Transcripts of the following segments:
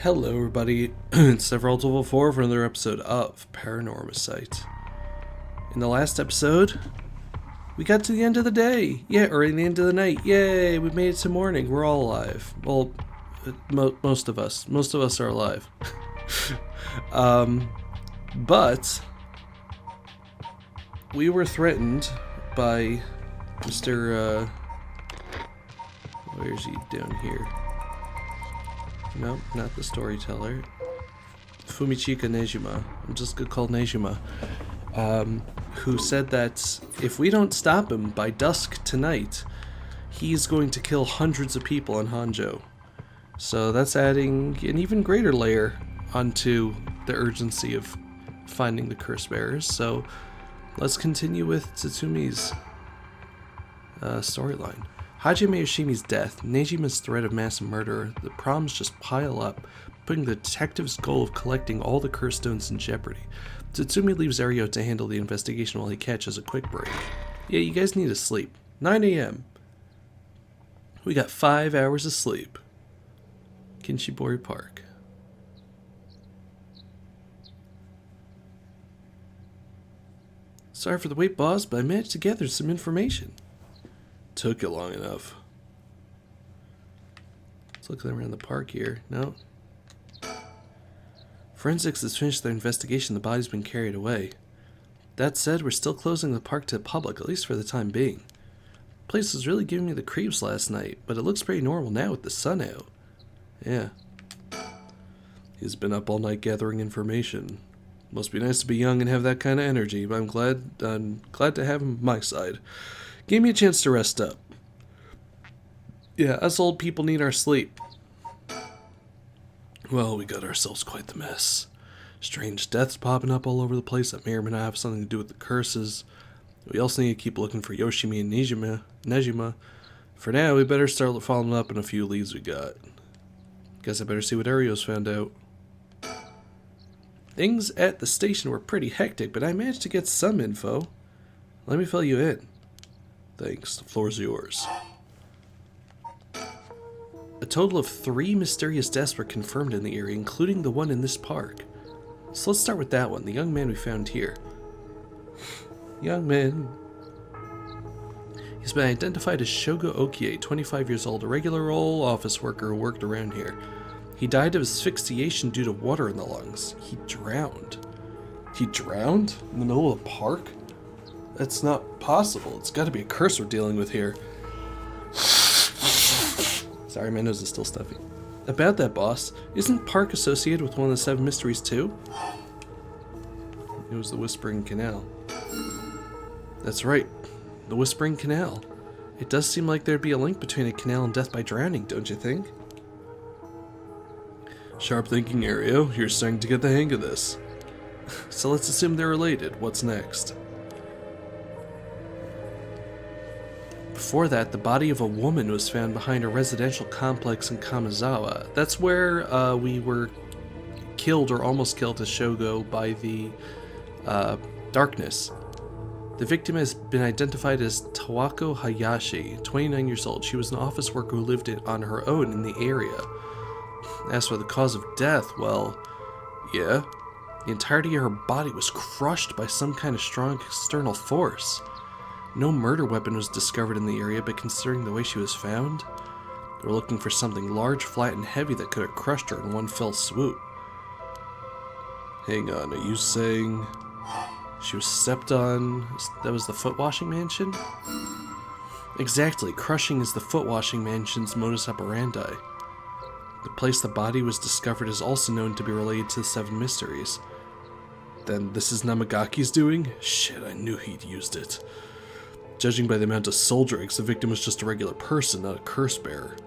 Hello everybody, it's Several4 for another episode of Paranormasight. In the last episode, we got to the end of the day. Yeah, or in the end of the night. Yay, we made it to morning. We're all alive. Well, most of us. Most of us are alive. But we were threatened by Mr. Where is he? Down here. No, not the storyteller. Fumichika Nejima. I'm just gonna call Nejima. Who said that if we don't stop him by dusk tonight, he's going to kill hundreds of people in Hanjo. So that's adding an even greater layer onto the urgency of finding the curse bearers. So let's continue with Tsumi's storyline. Hajime Yoshimi's death, Nejima's threat of mass murder, the problems just pile up, putting the detective's goal of collecting all the curse stones in jeopardy. Tsutsumi leaves Ario to handle the investigation while he catches a quick break. Yeah, you guys need to sleep. 9 a.m. We got 5 hours of sleep. Kinshibori Park. Sorry for the wait, boss, but I managed to gather some information. Took you long enough. Let's look around the park here. No. Forensics has finished their investigation. The body's been carried away. That said, we're still closing the park to the public, at least for the time being. The place was really giving me the creeps last night, but it looks pretty normal now with the sun out. Yeah. He's been up all night gathering information. Must be nice to be young and have that kind of energy, but I'm glad to have him on my side. Gave me a chance to rest up. Yeah, us old people need our sleep. Well, we got ourselves quite the mess. Strange deaths popping up all over the place that may or may not have something to do with the curses. We also need to keep looking for Yoshimi and Nejima. For now, we better start following up on a few leads we got. Guess I better see what Ario's found out. Things at the station were pretty hectic, but I managed to get some info. Let me fill you in. Thanks, the floor's yours. A total of 3 mysterious deaths were confirmed in the area, including the one in this park. So let's start with that one, the young man we found here. Young man. He's been identified as Shogo Okie, 25 years old, a regular old office worker who worked around here. He died of asphyxiation due to water in the lungs. He drowned. He drowned? In the middle of a park? That's not possible. It's got to be a curse we're dealing with here. Sorry, my nose is still stuffy. About that, boss, isn't Park associated with one of the 7 mysteries too? It was the Whispering Canal. That's right, the Whispering Canal. It does seem like there'd be a link between a canal and death by drowning, don't you think? Sharp thinking, Ario. You're starting to get the hang of this. So let's assume they're related. What's next? Before that, the body of a woman was found behind a residential complex in Kamizawa. That's where we were killed or almost killed as Shogo by the darkness. The victim has been identified as Tawako Hayashi, 29 years old. She was an office worker who lived on her own in the area. As for the cause of death, well, yeah. The entirety of her body was crushed by some kind of strong external force. No murder weapon was discovered in the area, but considering the way she was found, they were looking for something large, flat, and heavy that could have crushed her in one fell swoop. Hang on, are you saying she was stepped on? That was the foot washing mansion? Exactly, crushing is the foot washing mansion's modus operandi. The place the body was discovered is also known to be related to the 7 mysteries. Then this is Namagaki's doing? Shit, I knew he'd used it. Judging by the amount of soul drinks, the victim was just a regular person, not a curse bearer.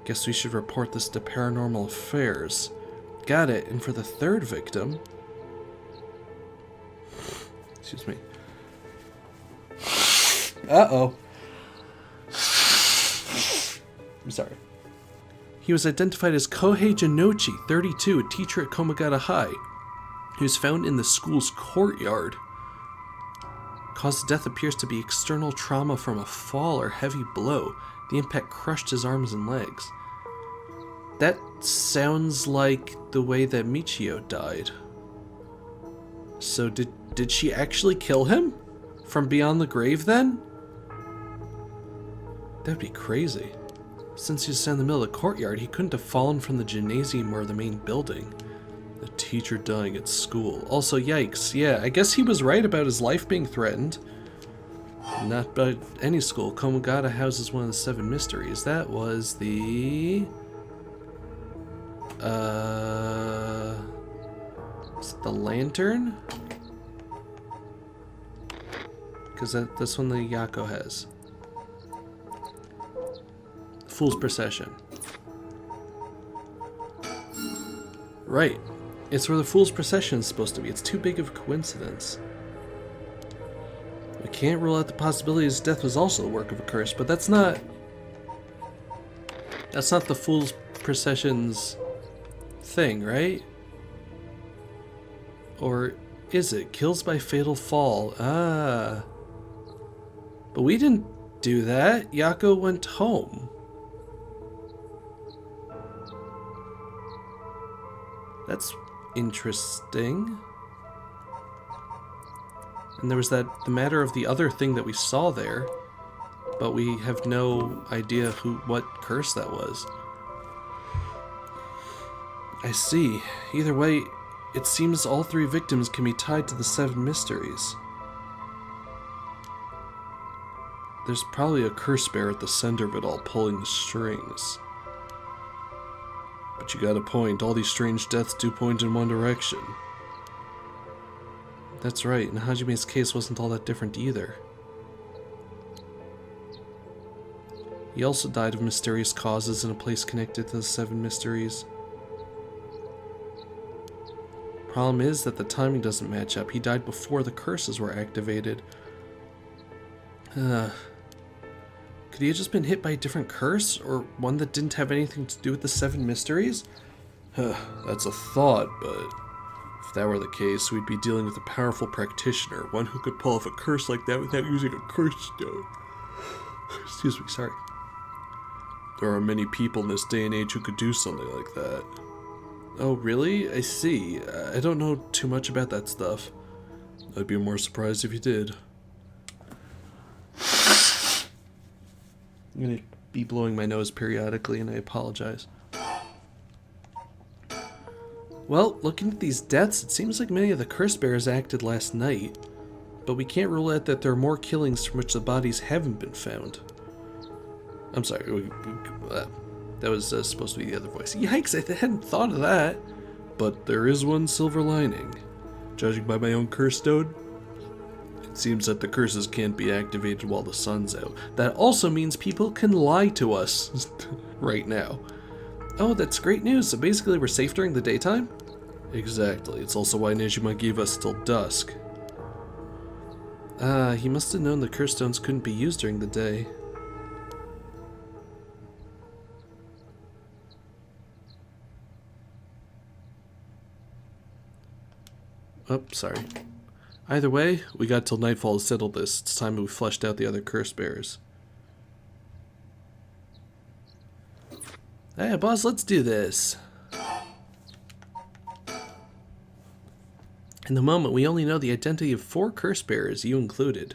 Guess we should report this to Paranormal Affairs. Got it, and for the 3rd victim... Excuse me. Uh-oh. I'm sorry. He was identified as Kohei Janochi, 32, a teacher at Komagata High. He was found in the school's courtyard. Cause of death appears to be external trauma from a fall or heavy blow. The impact crushed his arms and legs. that sounds like the way that Michio died. So did she actually kill him? From beyond the grave then? That'd be crazy. Since he was in the middle of the courtyard, he couldn't have fallen from the gymnasium or the main building. The teacher dying at school. Also, yikes. Yeah, I guess he was right about his life being threatened. Not by any school. Komagata houses one of the 7 mysteries. That was the... Is it the lantern? Because that's one the Yako has. Fool's Procession. Right. It's where the Fool's Procession is supposed to be. It's too big of a coincidence. We can't rule out the possibility his death was also the work of a curse, but that's not the Fool's Procession's thing, right? Or is it? Kills by fatal fall. Ah. But we didn't do that. Yako went home. That's interesting. And there was the matter of the other thing that we saw there, but we have no idea what curse that was. I see. Either way, it seems all 3 victims can be tied to the 7 mysteries. There's probably a curse bear at the center of it all pulling the strings. But you got a point. All these strange deaths do point in one direction. That's right, and Hajime's case wasn't all that different either. He also died of mysterious causes in a place connected to the 7 mysteries. Problem is that the timing doesn't match up. He died before the curses were activated. Could he have just been hit by a different curse, or one that didn't have anything to do with the 7 mysteries? That's a thought, but if that were the case, we'd be dealing with a powerful practitioner, one who could pull off a curse like that without using a curse stone. Excuse me, sorry. There are many people in this day and age who could do something like that. Oh, really? I see. I don't know too much about that stuff. I'd be more surprised if you did. I'm gonna be blowing my nose periodically, and I apologize. Well, looking at these deaths, it seems like many of the curse bears acted last night, but we can't rule out that there are more killings from which the bodies haven't been found. I'm sorry, that was supposed to be the other voice. Yikes, I hadn't thought of that. But there is one silver lining. Judging by my own curse stone, it seems that the curses can't be activated while the sun's out. That also means people can lie to us right now. Oh, that's great news. So basically we're safe during the daytime? Exactly. It's also why Nejima gave us till dusk. He must have known the curse stones couldn't be used during the day. Oh, sorry. Either way, we got till nightfall to settle this. It's time we fleshed out the other curse bearers. Hey, boss, let's do this. In the moment, we only know the identity of 4 curse bearers, you included.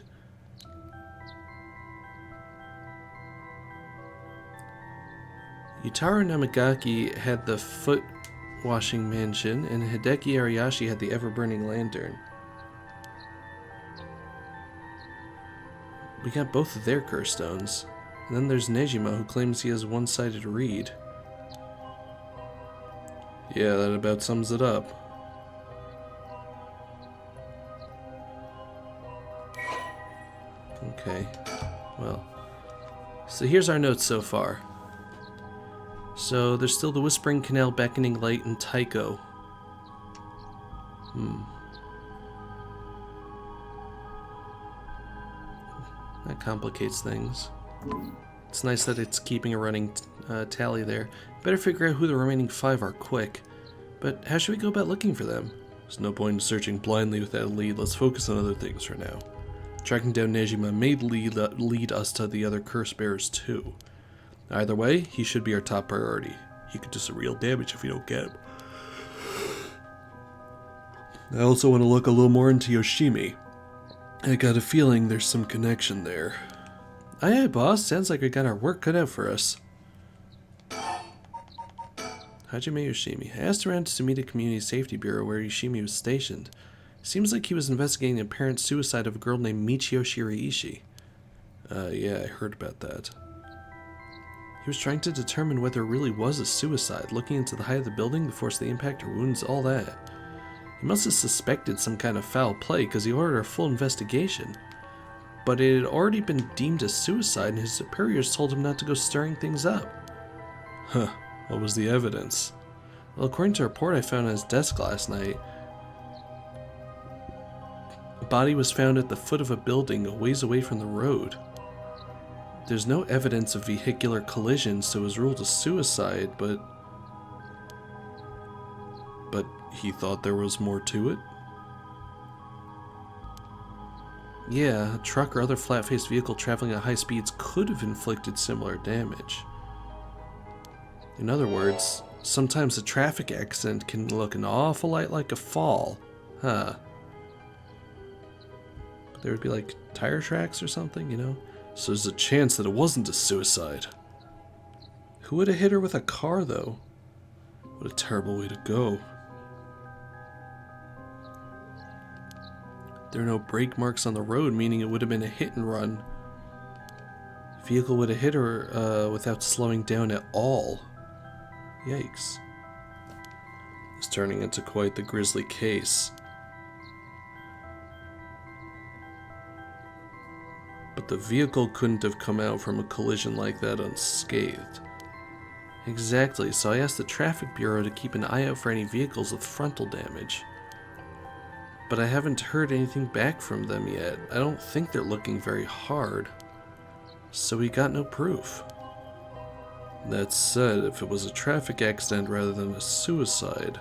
Yutaro Namagaki had the foot washing mansion, and Hideki Ariyashi had the ever-burning lantern. We got both of their curse stones. And then there's Nejima, who claims he has one-sided reed. Yeah, that about sums it up. Okay, well. So here's our notes so far. So there's still the Whispering Canal, Beckoning Light, and Taiko. That complicates things. It's nice that it's keeping a running tally there. Better figure out who the remaining 5 are quick. But how should we go about looking for them? There's no point in searching blindly without a lead. Let's focus on other things for now. Tracking down Nejima may lead us to the other curse bearers too. Either way, he should be our top priority. He could do some real damage if you don't get him. I also want to look a little more into Yoshimi. I got a feeling there's some connection there. Aye, aye, boss. Sounds like we got our work cut out for us. Hajime Yoshimi. I asked around to meet a community safety bureau where Yoshimi was stationed. Seems like he was investigating the apparent suicide of a girl named Michio Shiraishi. Yeah, I heard about that. He was trying to determine whether it really was a suicide, looking into the height of the building, the force of the impact, or wounds, all that. He must have suspected some kind of foul play because he ordered a full investigation. But it had already been deemed a suicide and his superiors told him not to go stirring things up. Huh, what was the evidence? Well, according to a report I found on his desk last night, a body was found at the foot of a building a ways away from the road. There's no evidence of vehicular collision, so it was ruled a suicide, but he thought there was more to it? Yeah, a truck or other flat-faced vehicle traveling at high speeds could have inflicted similar damage. In other words, sometimes a traffic accident can look an awful lot like a fall. Huh. But there would be like tire tracks or something, you know? So there's a chance that it wasn't a suicide. Who would have hit her with a car, though? What a terrible way to go. There are no brake marks on the road, meaning it would have been a hit and run. The vehicle would have hit her without slowing down at all. Yikes. It's turning into quite the grisly case. But the vehicle couldn't have come out from a collision like that unscathed. Exactly, so I asked the traffic bureau to keep an eye out for any vehicles with frontal damage. But I haven't heard anything back from them yet. I don't think they're looking very hard. So we got no proof. That said, if it was a traffic accident rather than a suicide,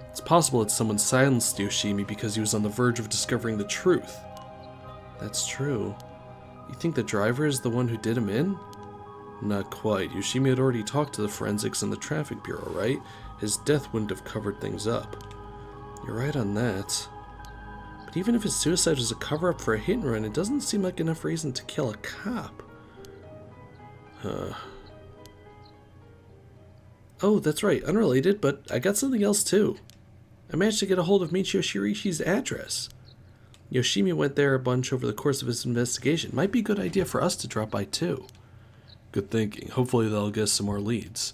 it's possible that someone silenced Yoshimi because he was on the verge of discovering the truth. That's true. You think the driver is the one who did him in? Not quite. Yoshimi had already talked to the forensics and the traffic bureau, right? His death wouldn't have covered things up. You're right on that. But even if his suicide was a cover-up for a hit and run, it doesn't seem like enough reason to kill a cop. Oh, that's right. Unrelated, but I got something else too. I managed to get a hold of Michio Shirishi's address. Yoshimi went there a bunch over the course of his investigation. Might be a good idea for us to drop by too. Good thinking. Hopefully they'll get some more leads.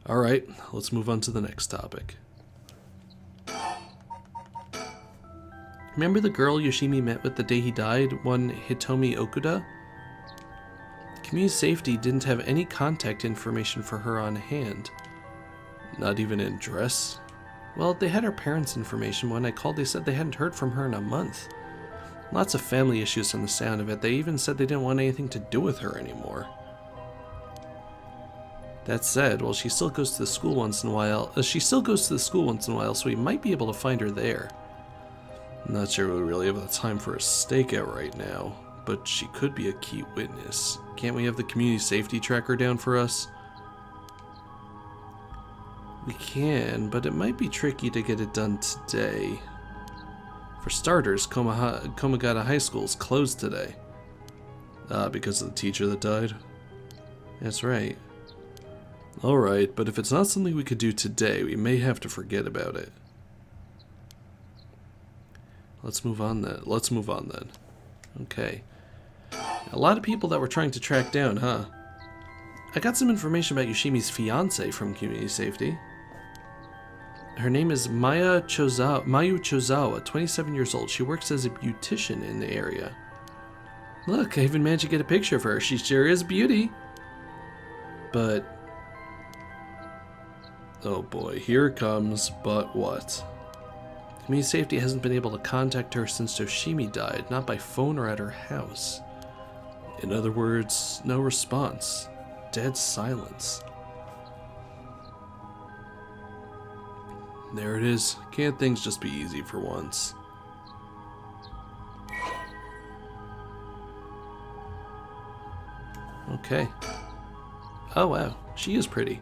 Alright, let's move on to the next topic. Remember the girl Yoshimi met with the day he died, one Hitomi Okuda? Community safety didn't have any contact information for her on hand. Not even an address? Well, they had her parents' information. When I called, they said they hadn't heard from her in a month. Lots of family issues from the sound of it. They even said they didn't want anything to do with her anymore. That said, well, she still goes to the school once in a while. So we might be able to find her there. I'm not sure we really have the time for a stakeout right now, but she could be a key witness. Can't we have the community safety tracker down for us? We can, but it might be tricky to get it done today. For starters, Komagata High School is closed today. Because of the teacher that died? That's right. Alright, but if it's not something we could do today, we may have to forget about it. Let's move on then. Okay. A lot of people that we're trying to track down, huh? I got some information about Yoshimi's fiancée from community safety. Her name is Mayu Chozawa, 27 years old. She works as a beautician in the area. Look, I even managed to get a picture of her. She sure is a beauty. But... oh boy, here it comes, but what? Community safety hasn't been able to contact her since Yoshimi died, not by phone or at her house. In other words, no response. Dead silence. There it is. Can't things just be easy for once? Okay. Oh wow, she is pretty.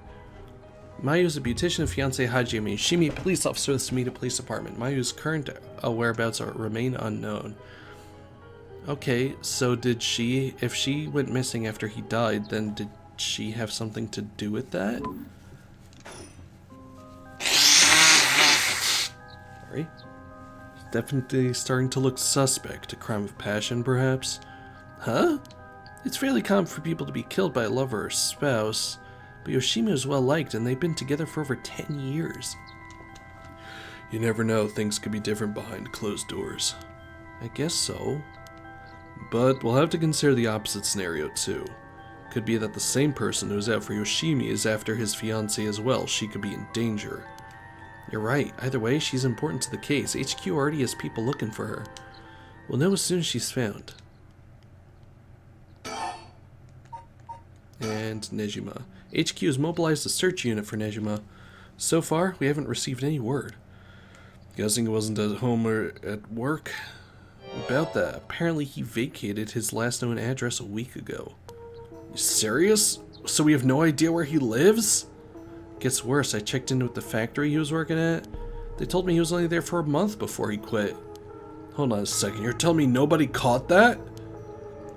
Mayu is a beautician and fiancé Hajime Yoshimi, police officer of the Sumida Police Department. Mayu's current whereabouts remain unknown. Okay, so if she went missing after he died, then did she have something to do with that? Sorry. Definitely starting to look suspect. A crime of passion, perhaps? Huh? It's fairly common for people to be killed by a lover or spouse, but Yoshimi is well liked and they've been together for over 10 years. You never know, things could be different behind closed doors. I guess so. But we'll have to consider the opposite scenario too. Could be that the same person who's out for Yoshimi is after his fiancée as well. She could be in danger. You're right. Either way, she's important to the case. HQ already has people looking for her. We'll know as soon as she's found. And Nejima. HQ has mobilized a search unit for Nejima. So far, we haven't received any word. Guessing it wasn't at home or at work? About that, apparently he vacated his last known address a week ago. You serious? So we have no idea where he lives? Gets worse, I checked in with the factory he was working at. They told me he was only there for a month before he quit. Hold on a second, you're telling me nobody caught that?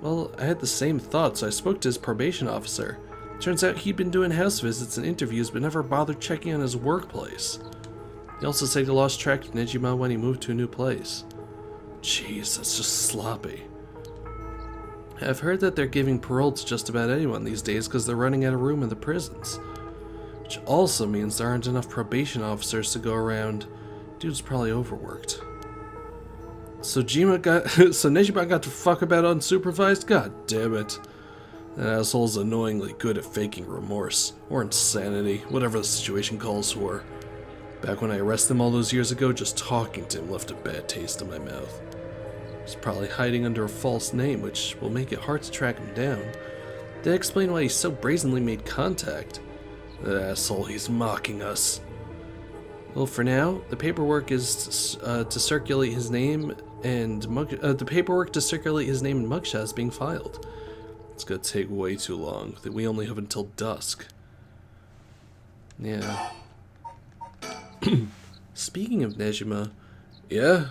Well, I had the same thought, so I spoke to his probation officer. Turns out he'd been doing house visits and interviews, but never bothered checking on his workplace. He also said he lost track of Nejima when he moved to a new place. Jeez, that's just sloppy. I've heard that they're giving parole to just about anyone these days because they're running out of room in the prisons. Which also means there aren't enough probation officers to go around. Dude's probably overworked. So Nejima got to fuck about unsupervised? God damn it. That asshole's annoyingly good at faking remorse. Or insanity, whatever the situation calls for. Back when I arrested him all those years ago, just talking to him left a bad taste in my mouth. He's probably hiding under a false name, which will make it hard to track him down. That explains why he so brazenly made contact. That asshole, he's mocking us. Well, for now, the paperwork is to circulate his name and mugshot is being filed. It's gonna take way too long. We only have until dusk. Yeah. Speaking of Nejima, yeah?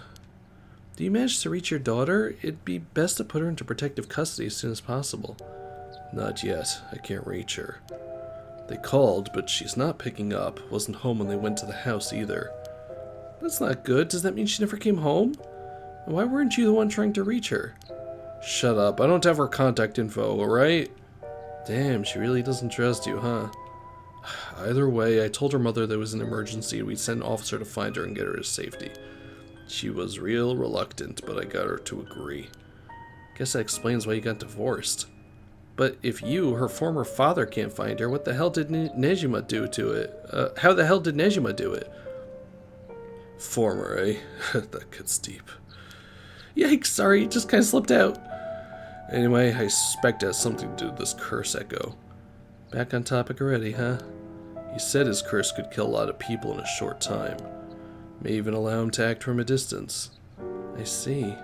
Do you manage to reach your daughter? It'd be best to put her into protective custody as soon as possible. Not yet. I can't reach her. They called, but she's not picking up. Wasn't home when they went to the house either. That's not good. Does that mean she never came home? And why weren't you the one trying to reach her? Shut up. I don't have her contact info, alright? Damn, she really doesn't trust you, huh? Either way, I told her mother there was an emergency and we'd send an officer to find her and get her to safety. She was real reluctant, but I got her to agree. Guess that explains why you got divorced. But if you, her former father, can't find her, what the hell did Nejima do to it? How the hell did Nejima do it? Former, eh? That gets deep. Yikes, sorry, it just kind of slipped out. Anyway, I suspect it has something to do with this curse echo. Back on topic already, huh? He said his curse could kill a lot of people in a short time. May even allow him to act from a distance. I see.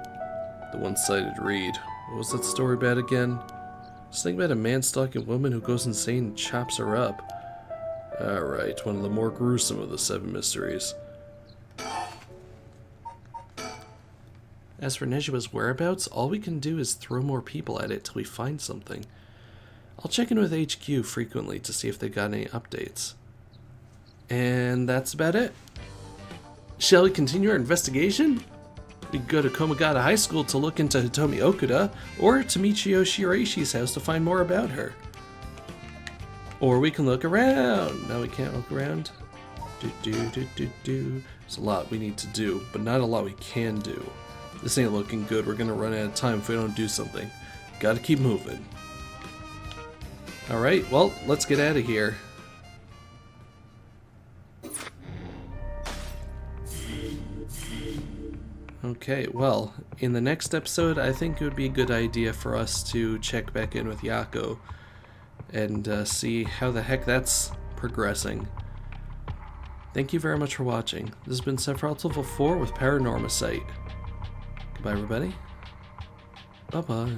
The one-sided read. What was that story about again? Something about a man stalking a woman who goes insane and chops her up. Alright, one of the more gruesome of the 7 mysteries. As for Nejima's whereabouts, all we can do is throw more people at it till we find something. I'll check in with HQ frequently to see if they got any updates. And that's about it. Shall we continue our investigation? We could go to Komagata High School to look into Hitomi Okuda, or to Michio Shiraishi's house to find more about her. Or we can look around. No, we can't look around. There's a lot we need to do, but not a lot we can do. This ain't looking good. We're gonna run out of time if we don't do something. Gotta keep moving. Alright, well, let's get out of here. Okay, well, in the next episode, I think it would be a good idea for us to check back in with Yako and see how the heck that's progressing. Thank you very much for watching. This has been Sephiroth Level 4 with Paranormasight. Goodbye, everybody. Bye-bye.